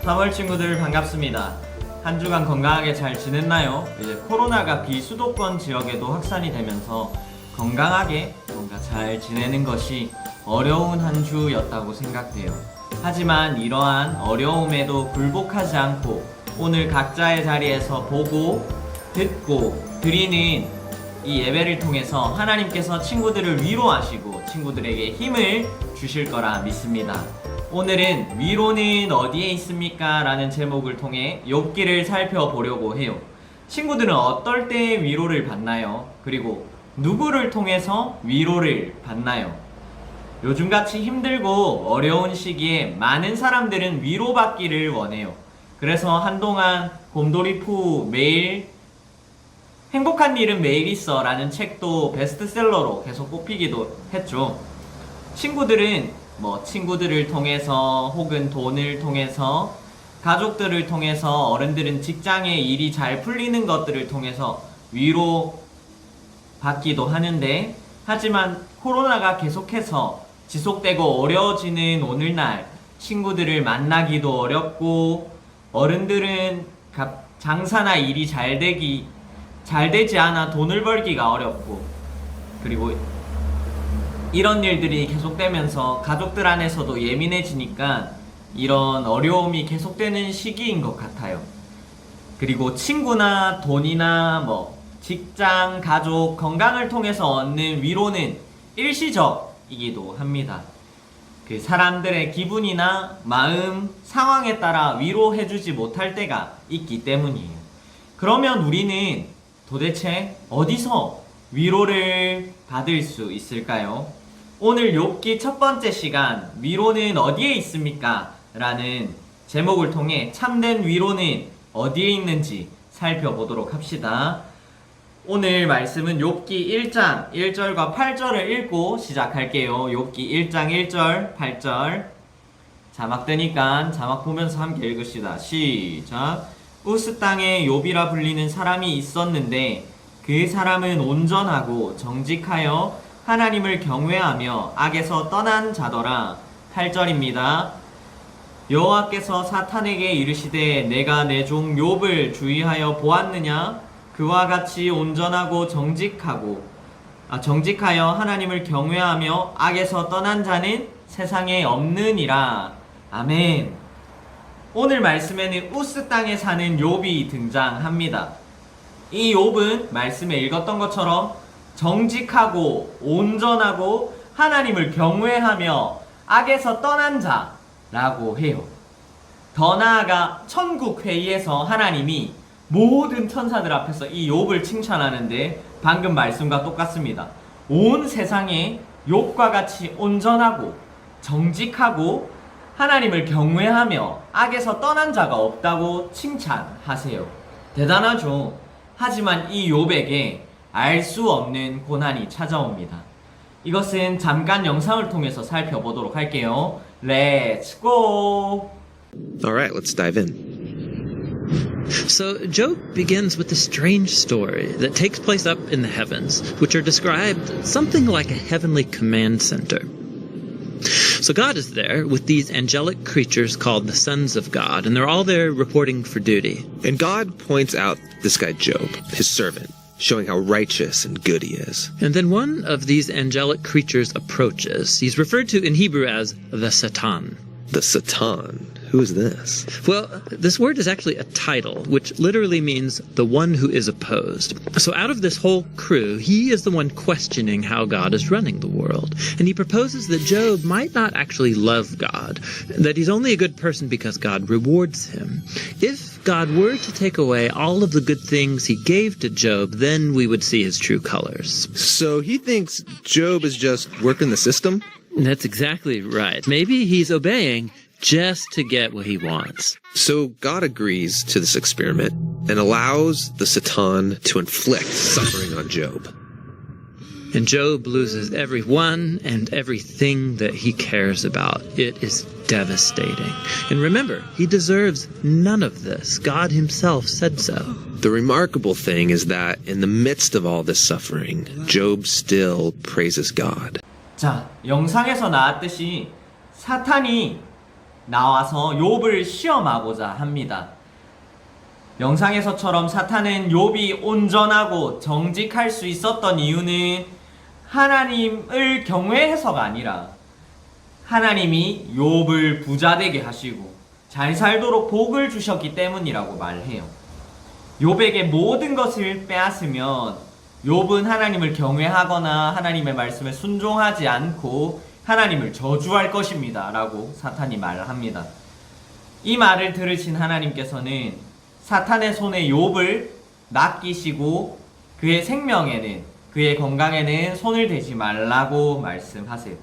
(3월) 친구들 반갑습니다. 한 주간 건강하게 잘 지냈나요? 이제 코로나가 비수도권 지역에도 확산이 되면서 건강하게 뭔가 잘 지내는 것이 어려운 한 주였다고 생각돼요. 하지만 이러한 어려움에도 굴복하지 않고 오늘 각자의 자리에서 보고 듣고 드리는 이 예배를 통해서 하나님께서 친구들을 위로하시고 친구들에게 힘을 주실 거라 믿습니다. 오늘은 위로는 어디에 있습니까? 라는 제목을 통해 욥기를 살펴보려고 해요. 친구들은 어떨 때 위로를 받나요? 그리고 누구를 통해서 위로를 받나요? 요즘같이 힘들고 어려운 시기에 많은 사람들은 위로받기를 원해요. 그래서 한동안 곰돌이푸 매일 행복한 일은 매일 있어 라는 책도 베스트셀러로 계속 뽑히기도 했죠. 친구들은 친구들을 통해서 혹은 돈을 통해서 가족들을 통해서 어른들은 직장에 일이 잘 풀리는 것들을 통해서 위로 받기도 하는데 하지만 코로나가 계속해서 지속되고 어려워지는 오늘날 친구들을 만나기도 어렵고 어른들은 장사나 일이 잘 되지 않아 돈을 벌기가 어렵고 그리고 이런 일들이 계속되면서 가족들 안에서도 예민해지니까 이런 어려움이 계속되는 시기인 것 같아요. 그리고 친구나 돈이나 직장, 가족, 건강을 통해서 얻는 위로는 일시적이기도 합니다. 그 사람들의 기분이나 마음, 상황에 따라 위로해주지 못할 때가 있기 때문이에요. 그러면 우리는 도대체 어디서 위로를 받을 수 있을까요? 오늘 욥기 첫 번째 시간 위로는 어디에 있습니까? 라는 제목을 통해 참된 위로는 어디에 있는지 살펴보도록 합시다. 오늘 말씀은 욥기 1장 1절과 8절을 읽고 시작할게요. 욥기 1장 1절 8절 자막 뜨니까 자막 보면서 함께 읽읍시다. 시작. 우스 땅에 욥이라 불리는 사람이 있었는데 그 사람은 온전하고 정직하여 하나님을 경외하며 악에서 떠난 자더라. 8절입니다. 여호와께서 사탄에게 이르시되 내가 내 종 욥을 주의하여 보았느냐? 그와 같이 온전하고 정직하여 하나님을 경외하며 악에서 떠난 자는 세상에 없느니라. 아멘. 오늘 말씀에는 우스 땅에 사는 욥이 등장합니다. 이 욥은 말씀에 읽었던 것처럼 정직하고 온전하고 하나님을 경외하며 악에서 떠난 자라고 해요. 더 나아가 천국 회의에서 하나님이 모든 천사들 앞에서 이 욥을 칭찬하는데 방금 말씀과 똑같습니다. 온 세상에 욥과 같이 온전하고 정직하고 하나님을 경외하며 악에서 떠난 자가 없다고 칭찬하세요. 대단하죠. 하지만 이 욥에게 알 수 없는 고난이 찾아옵니다. 이것은 잠깐 영상을 통해서 살펴보도록 할게요. Let's go! Alright, let's dive in. So, Job begins with a strange story that takes place up in the heavens, which are described something like a heavenly command center. So God is there with these angelic creatures called the sons of God, and they're all there reporting for duty. And God points out this guy Job, his servant, showing how righteous and good he is. And then one of these angelic creatures approaches. He's referred to in Hebrew as the Satan. The Satan. Who is this? Well, this word is actually a title, which literally means the one who is opposed. So out of this whole crew, he is the one questioning how God is running the world. And he proposes that Job might not actually love God, that he's only a good person because God rewards him. If God were to take away all of the good things he gave to Job, then we would see his true colors. So he thinks Job is just working the system? That's exactly right. Maybe he's obeying just to get what he wants. So God agrees to this experiment and allows the Satan to inflict suffering on Job. And Job loses everyone and everything that he cares about. It is devastating. And remember, he deserves none of this. God himself said so. The remarkable thing is that in the midst of all this suffering, Job still praises God. 자, 영상에서 나왔듯이 사탄이 나와서 욥을 시험하고자 합니다. 영상에서처럼 사탄은 욥이 온전하고 정직할 수 있었던 이유는 하나님을 경외해서가 아니라 하나님이 욥을 부자되게 하시고 잘 살도록 복을 주셨기 때문이라고 말해요. 욥에게 모든 것을 빼앗으면 욥은 하나님을 경외하거나 하나님의 말씀에 순종하지 않고 하나님을 저주할 것입니다 라고 사탄이 말합니다. 이 말을 들으신 하나님께서는 사탄의 손에 욥을 맡기시고 그의 생명에는, 그의 건강에는 손을 대지 말라고 말씀하세요.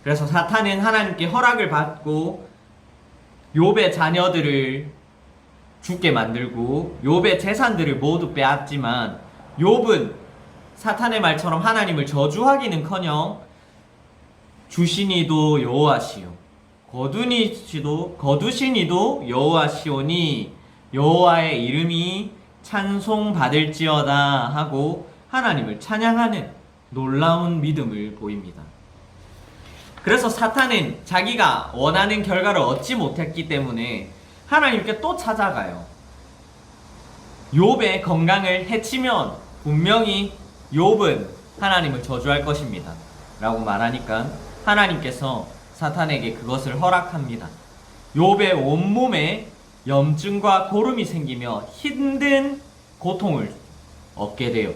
그래서 사탄은 하나님께 허락을 받고 욥의 자녀들을 죽게 만들고 욥의 재산들을 모두 빼앗지만 욥은 사탄의 말처럼 하나님을 저주하기는커녕 주신 이도 여호와시요 거두신 이도 여호와시오니 여호와의 이름이 찬송받을지어다 하고 하나님을 찬양하는 놀라운 믿음을 보입니다. 그래서 사탄은 자기가 원하는 결과를 얻지 못했기 때문에 하나님께 또 찾아가요. 욥의 건강을 해치면 분명히 욥은 하나님을 저주할 것입니다 라고 말하니까 하나님께서 사탄에게 그것을 허락합니다. 욥의 온몸에 염증과 고름이 생기며 힘든 고통을 얻게 돼요.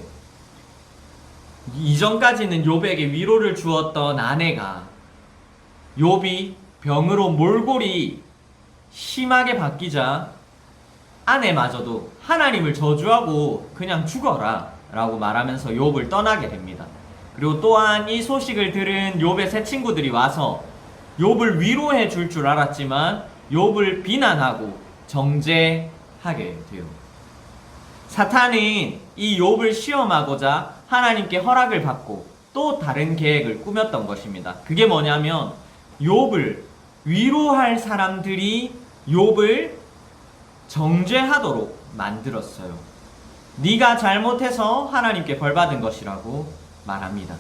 이전까지는 욥에게 위로를 주었던 아내가 욥이 병으로 몰골이 심하게 바뀌자 아내마저도 하나님을 저주하고 그냥 죽어라 라고 말하면서 욥을 떠나게 됩니다. 그리고 또한 이 소식을 들은 욥의 새 친구들이 와서 욥을 위로해 줄 줄 알았지만 욥을 비난하고 정죄하게 돼요. 사탄은 이 욥을 시험하고자 하나님께 허락을 받고 또 다른 계획을 꾸몄던 것입니다. 그게 뭐냐면 욥을 위로할 사람들이 욥을 정죄하도록 만들었어요. 네가 잘못해서 하나님께 벌받은 것이라고 말합니다.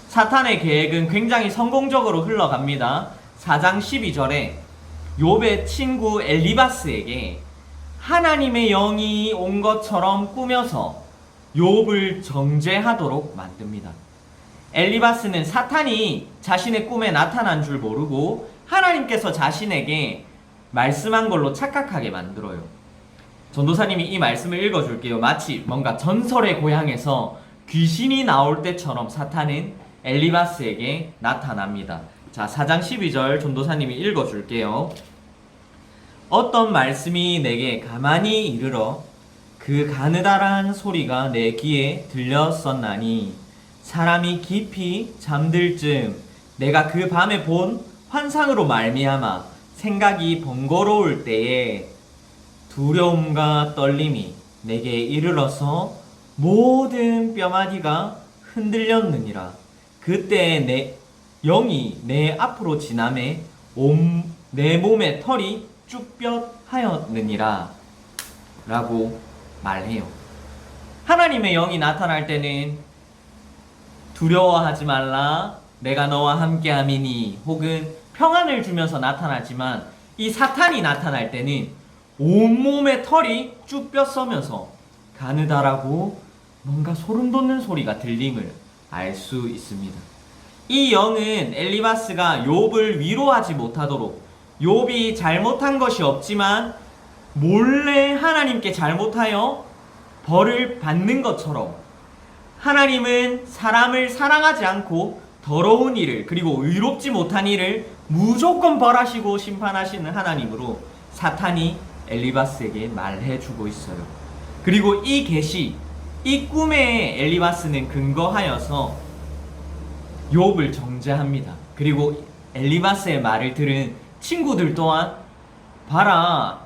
사탄의 계획은 굉장히 성공적으로 흘러갑니다. 4장 12절에 욥의 친구 엘리바스에게 하나님의 영이 온 것처럼 꾸며서 욥을 정죄하도록 만듭니다. 엘리바스는 사탄이 자신의 꿈에 나타난 줄 모르고 하나님께서 자신에게 말씀한 걸로 착각하게 만들어요. 전도사님이 이 말씀을 읽어줄게요. 마치 뭔가 전설의 고향에서 귀신이 나올 때처럼 사탄은 엘리바스에게 나타납니다. 자, 4장 12절 전도사님이 읽어줄게요. 어떤 말씀이 내게 가만히 이르러 그 가느다란 소리가 내 귀에 들렸었나니 사람이 깊이 잠들 즈음 내가 그 밤에 본 환상으로 말미암아 생각이 번거로울 때에 두려움과 떨림이 내게 이르러서 모든 뼈마디가 흔들렸느니라. 그때 내 영이 내 앞으로 지나매 내 몸의 털이 쭉뼈하였느니라 라고 말해요. 하나님의 영이 나타날 때는 두려워하지 말라 내가 너와 함께함이니 혹은 평안을 주면서 나타나지만 이 사탄이 나타날 때는 온몸에 털이 쭉 뼈서면서 가느다라고 뭔가 소름 돋는 소리가 들림을 알 수 있습니다. 이 영은 엘리바스가 욥을 위로하지 못하도록 욥이 잘못한 것이 없지만 몰래 하나님께 잘못하여 벌을 받는 것처럼 하나님은 사람을 사랑하지 않고 더러운 일을 그리고 의롭지 못한 일을 무조건 벌하시고 심판하시는 하나님으로 사탄이 엘리바스에게 말해주고 있어요. 그리고 이 계시, 이 꿈에 엘리바스는 근거하여서 욥을 정죄합니다. 그리고 엘리바스의 말을 들은 친구들 또한 봐라,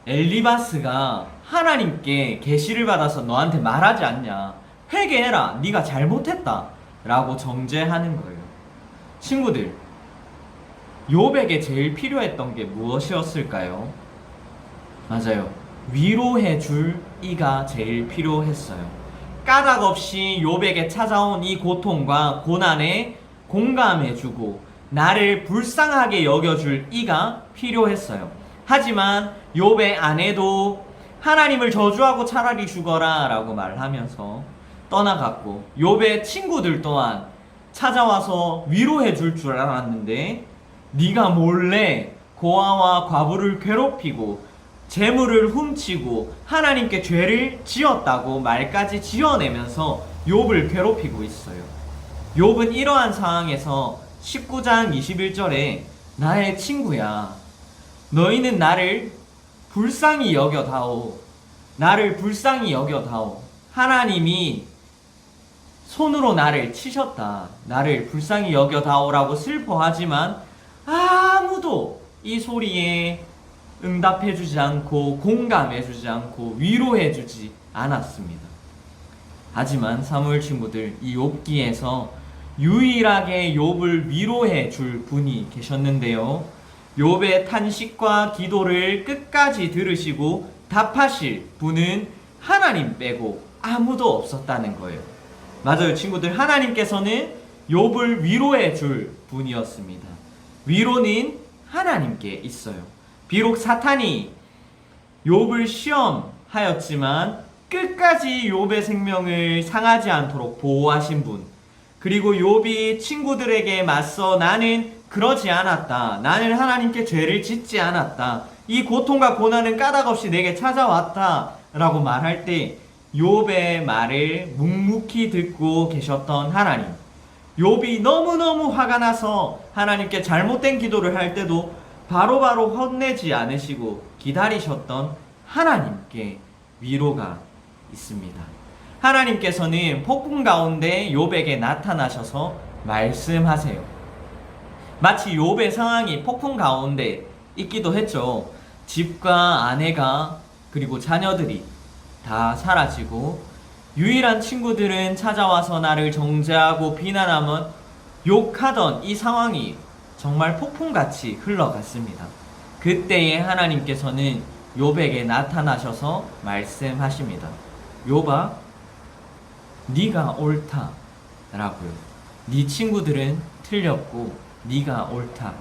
엘리바스가 하나님께 계시를 받아서 너한테 말하지 않냐, 회개해라, 네가 잘못했다 라고 정죄하는 거예요. 친구들, 욥에게 제일 필요했던 게 무엇이었을까요? 맞아요, 위로해줄 이가 제일 필요했어요. 까닭없이 욥에게 찾아온 이 고통과 고난에 공감해주고 나를 불쌍하게 여겨줄 이가 필요했어요. 하지만 욥의 아내도 하나님을 저주하고 차라리 죽어라 라고 말하면서 떠나갔고, 욥의 친구들 또한 찾아와서 위로해줄 줄 알았는데 네가 몰래 고아와 과부를 괴롭히고 재물을 훔치고 하나님께 죄를 지었다고 말까지 지어내면서 욥을 괴롭히고 있어요. 욥은 이러한 상황에서 19장 21절에 나의 친구야, 너희는 나를 불쌍히 여겨다오, 나를 불쌍히 여겨다오, 하나님이 손으로 나를 치셨다, 나를 불쌍히 여겨다오라고 슬퍼하지만 아무도 이 소리에 응답해주지 않고 공감해주지 않고 위로해주지 않았습니다. 하지만 사무엘 친구들, 이 욥기에서 유일하게 욥을 위로해줄 분이 계셨는데요, 욥의 탄식과 기도를 끝까지 들으시고 답하실 분은 하나님 빼고 아무도 없었다는 거예요. 맞아요, 친구들, 하나님께서는 욥을 위로해줄 분이었습니다. 위로는 하나님께 있어요. 비록 사탄이 욥을 시험하였지만 끝까지 욥의 생명을 상하지 않도록 보호하신 분, 그리고 욥이 친구들에게 맞서 나는 그러지 않았다, 나는 하나님께 죄를 짓지 않았다, 이 고통과 고난은 까닭없이 내게 찾아왔다 라고 말할 때 욥의 말을 묵묵히 듣고 계셨던 하나님, 욥이 너무너무 화가 나서 하나님께 잘못된 기도를 할 때도 바로바로 혼내지 않으시고 기다리셨던 하나님께 위로가 있습니다. 하나님께서는 폭풍 가운데 욥에게 나타나셔서 말씀하세요. 마치 욥의 상황이 폭풍 가운데 있기도 했죠. 집과 아내가 그리고 자녀들이 다 사라지고 유일한 친구들은 찾아와서 나를 정죄하고 비난하면 욕하던 이 상황이 정말 폭풍같이 흘러갔습니다. 그때에 하나님께서는 욥에게 나타나셔서 말씀하십니다. 욥아, 네가 옳다 라고요. 네 친구들은 틀렸고 네가 옳다,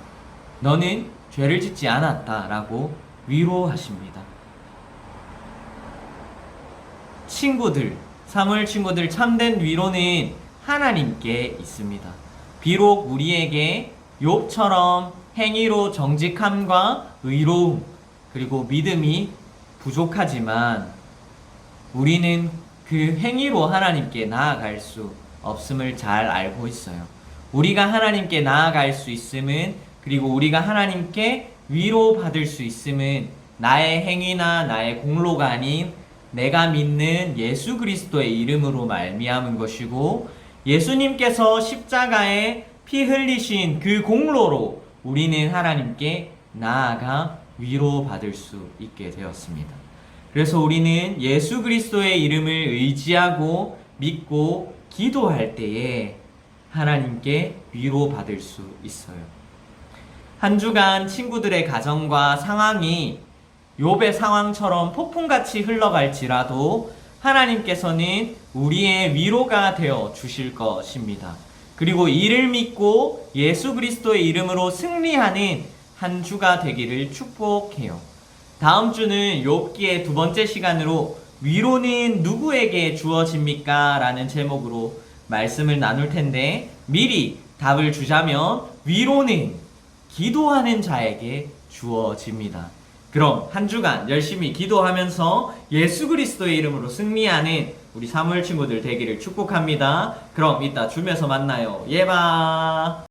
너는 죄를 짓지 않았다 라고 위로하십니다. 친구들, 사무엘 친구들, 참된 위로는 하나님께 있습니다. 비록 우리에게 욥처럼 행위로 정직함과 의로움 그리고 믿음이 부족하지만 우리는 그 행위로 하나님께 나아갈 수 없음을 잘 알고 있어요. 우리가 하나님께 나아갈 수 있음은, 그리고 우리가 하나님께 위로받을 수 있음은 나의 행위나 나의 공로가 아닌 내가 믿는 예수 그리스도의 이름으로 말미암은 것이고, 예수님께서 십자가에 피 흘리신 그 공로로 우리는 하나님께 나아가 위로받을 수 있게 되었습니다. 그래서 우리는 예수 그리스도의 이름을 의지하고 믿고 기도할 때에 하나님께 위로받을 수 있어요. 한 주간 친구들의 가정과 상황이 욥의 상황처럼 폭풍같이 흘러갈지라도 하나님께서는 우리의 위로가 되어 주실 것입니다. 그리고 이를 믿고 예수 그리스도의 이름으로 승리하는 한 주가 되기를 축복해요. 다음 주는 욥기의 두 번째 시간으로 위로는 누구에게 주어집니까? 라는 제목으로 말씀을 나눌 텐데, 미리 답을 주자면 위로는 기도하는 자에게 주어집니다. 그럼 한 주간 열심히 기도하면서 예수 그리스도의 이름으로 승리하는 우리 사무엘 친구들 되기를 축복합니다. 그럼 이따 줌에서 만나요. 예바.